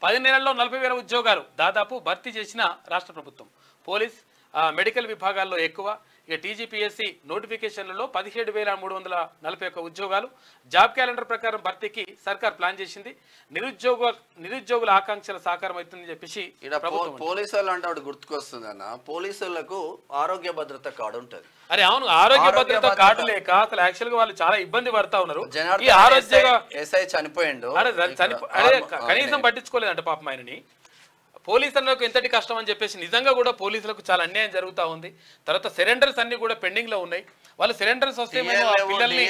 10 నెలల్లో 40,000 ఉద్యోగాలు దాదాపు భర్తీ చేసిన రాష్ట్ర ప్రభుత్వం. పోలీస్ మెడికల్ విభాగాల్లో ఎక్కువ. ఇక టీజీపీఎస్సీ నోటిఫికేషన్లలో 17,341 ఉద్యోగాలు. జాబ్ క్యాలెండర్ ప్రకారం భర్తీకి సర్కార్ ప్లాన్ చేసింది. నిరుద్యోగుల ఆకాంక్షల సాకారం అవుతుందని చెప్పేసి పోలీసు వాళ్ళు అంటే ఒకటి గుర్తుకొస్తుంది అన్న, పోలీసులకు ఆరోగ్య భద్రత కార్డు ఉంటుంది. అరే అవును, ఆరోగ్య భద్రత కార్డు లేక అసలు యాక్చువల్ గా వాళ్ళు చాలా ఇబ్బంది పడతా ఉన్నారు. ఈ ఆరోగ్య ఎస్ఐ చనిపోయిండు, కనీసం పట్టించుకోలేదంట పాపం ఆయనని. పోలీసులకు ఎంతటి కష్టం అని చెప్పేసి నిజంగా కూడా పోలీసులకు చాలా అన్యాయం జరుగుతూ ఉంది. తర్వాత సిలిండర్స్ అన్ని కూడా పెండింగ్ లో ఉన్నాయి. వాళ్ళు సిలిండర్స్ వస్తే పిల్లల్ని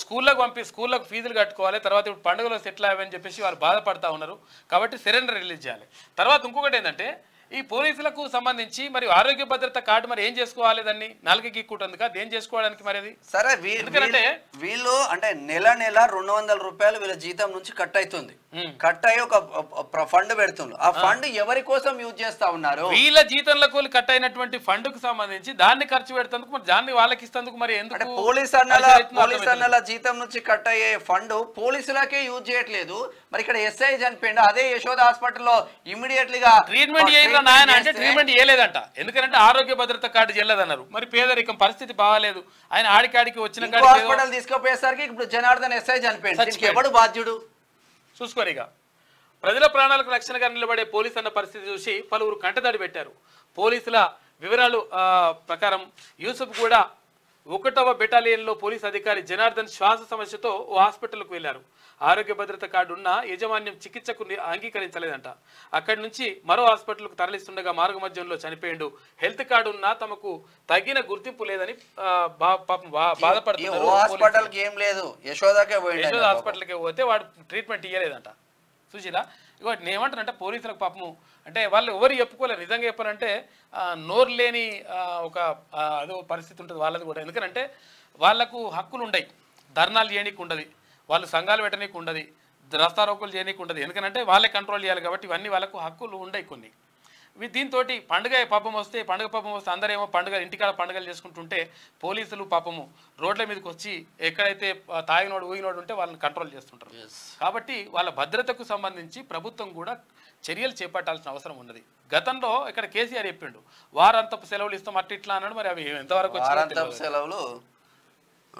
స్కూళ్ళకు ఫీజులు కట్టుకోవాలి. తర్వాత ఇప్పుడు పండుగలో సెటిల్ అయ్యని చెప్పేసి వాళ్ళు బాధపడతా ఉన్నారు. కాబట్టి సిలిండర్ రిలీజ్ చేయాలి. తర్వాత ఇంకొకటి ఏంటంటే ఈ పోలీసులకు సంబంధించి మరి ఆరోగ్య భద్రత కార్డు మరి ఏం చేసుకోవాలి, దాన్ని 4 గీక్కుంటుంది కదా, ఏం చేసుకోవడానికి మరి అది సరే. ఎందుకంటే వీళ్ళు అంటే నెల 200 రూపాయలు వీళ్ళ జీతం నుంచి కట్ అవుతుంది. కట్ అయ్యి ఒక ఫండ్ పెడుతున్నారు. ఆ ఫండ్ ఎవరి కోసం యూజ్ చేస్తా ఉన్నారు? వీళ్ళ జీతంలకు కట్ అయినటువంటి ఫండ్ కు సంబంధించి దాన్ని ఖర్చు పెడుతందుకు మరి దాన్ని వాళ్ళకి ఇస్తందుకు మరి ఎందుకు? పోలీస్ అన్నల జీతం నుంచి కట్ అయ్యే ఫండ్ పోలీసులకే యూజ్ చేయట్లేదు. మరి ఇక్కడ ఎస్ఐ చనిపోయిండు, అదే యశోద హాస్పిటల్లో ఇమ్మీడియట్లీ గా ట్రీట్మెంట్ నాయన అంటే ట్రీట్మెంట్ చేయలేదంట. ఎందుకంటే ఆరోగ్య భద్రత కార్డు చెల్లదన్నారు. మరి పేదరికం పరిస్థితి బాగాలేదు. ఆయన ఆడికాడికి వచ్చిన హాస్పిటల్ తీసుకుపోయేసరికి ఇప్పుడు జనార్దన్ ఎస్ఐ చనిపోయింది. ఎవడు బాధ్యుడు చూసుకోరిగా. ప్రజల ప్రాణాలకు రక్షణగా నిలబడే పోలీస్ అన్న పరిస్థితి చూసి పలువురు కంటతడి పెట్టారు. పోలీసుల వివరాలు ప్రకారం యూసుఫ్ కూడా 1వ బెటాలియన్లో పోలీస్ అధికారి జనార్దన్ శ్వాస సమస్యతో ఓ హాస్పిటల్కు వెళ్లారు. ఆరోగ్య భద్రత కార్డు ఉన్న యాజమాన్యం చికిత్సకు అంగీకరించలేదంట. అక్కడి నుంచి మరో హాస్పిటల్కు తరలిస్తుండగా మార్గ మధ్యంలో చనిపోయిండు. హెల్త్ కార్డు ఉన్నా తమకు తగిన గుర్తింపు లేదని బాధపడుతున్నారు. యశోద హాస్పిటల్కి పోతే వాడు ట్రీట్మెంట్ ఇవ్వలేదంట. చూసిరా, ఇగో నేను ఏమంటానంటే పోలీసులకు పాపము అంటే వాళ్ళు ఎవరు చెప్పుకోలేరు. నిజంగా చెప్పాలంటే నోరు లేని ఒక అదో పరిస్థితి ఉంటుంది వాళ్ళది కూడా. ఎందుకంటే వాళ్లకు హక్కులు ఉండయి, ధర్నాలు చేయనీకి ఉండదు, వాళ్ళు సంఘాలు పెట్టనీకి ఉండదు, రస్తారోకులు చేయనీకి ఉండదు. ఎందుకంటే వాళ్ళే కంట్రోల్ చేయాలి కాబట్టి ఇవన్నీ వాళ్ళకు హక్కులు ఉండయి కొన్ని. దీంతో పండుగ పాపం వస్తే అందరేమో పండుగ ఇంటికాడ పండుగలు చేసుకుంటుంటే పోలీసులు పాపము రోడ్ల మీదకి వచ్చి ఎక్కడైతే తాగినోడు ఊగినోడు ఉంటే వాళ్ళని కంట్రోల్ చేస్తుంటారు. కాబట్టి వాళ్ళ భద్రతకు సంబంధించి ప్రభుత్వం కూడా చర్యలు చేపట్టాల్సిన అవసరం ఉన్నది. గతంలో ఇక్కడ కేసీఆర్ చెప్పిండు వారాంతపు సెలవులు ఇస్తాం అట్లా ఇట్లా అన్నాడు. మరి అవి ఎంతవరకు సెలవులు?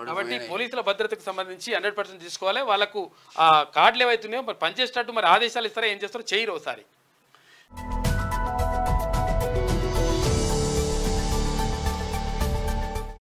కాబట్టి పోలీసుల భద్రతకు సంబంధించి 100% తీసుకోవాలి. వాళ్ళకు కార్డులు ఏవైతున్నాయో మరి పనిచేసేటట్టు మరి ఆదేశాలు ఇస్తారా, ఏం చేస్తారో చేయరు ఒకసారి.